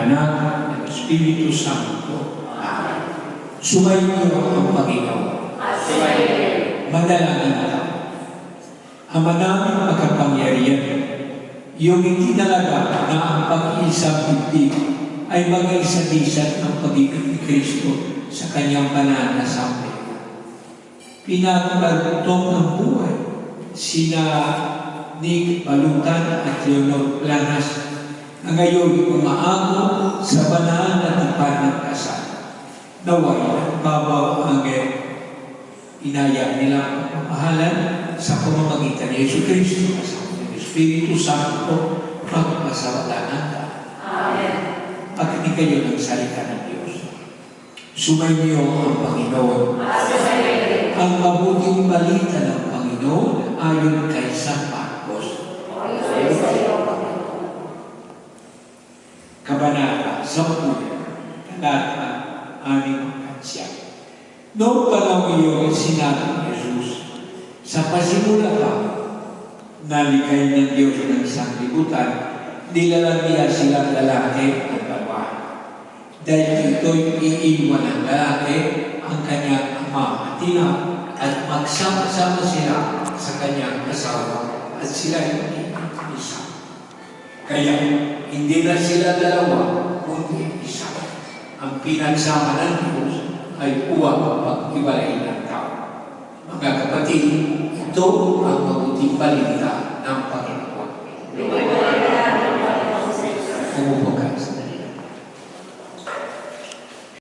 Anak, ng Espiritu Santo. Amen. Sumainyo ang Panginoon. Manalangin tayo. Ama namin makapangyarihan, iyong itinalaga na ang pag-iisang pigtig ay mag-isa-isa ng pag-ibig ni Kristo sa kanyang banal na sambayanan. Pinagbalutong ng buhay sina Nick Balutan at Leonor Planas na ngayon umaako sa banal na tipan ng kasal. Naway at babaw ang inaya nilang pamahalan sa pamamagitan ni Yesu Kristo kasama ng Espiritu Santo magpasawalanan ka. Amen. Pakinig kayo ng salita ng Diyos. Sumainyo ang Panginoon. Ang mabuting balita ng Panginoon ayon kay San Marcos. Kabanata 10, talata 6. Noong panahon iyon, sinabi ni Jesus, sa pasimula pa, nalikay ng Diyos ng sanglibutan, nilalang niya silang lalaki at babae. Dahil ito'y iiwan ng lalaki ang kanyang ama at ina at magsama-sama sila sa kanyang asawa at sila yung isa. Kaya hindi na sila dalawa kundi isa. Ang pinagsama ng Diyos ay huwag pag-iwalay ng tao. Mga kapatid, ito ang mabuting balita ng Panginoon.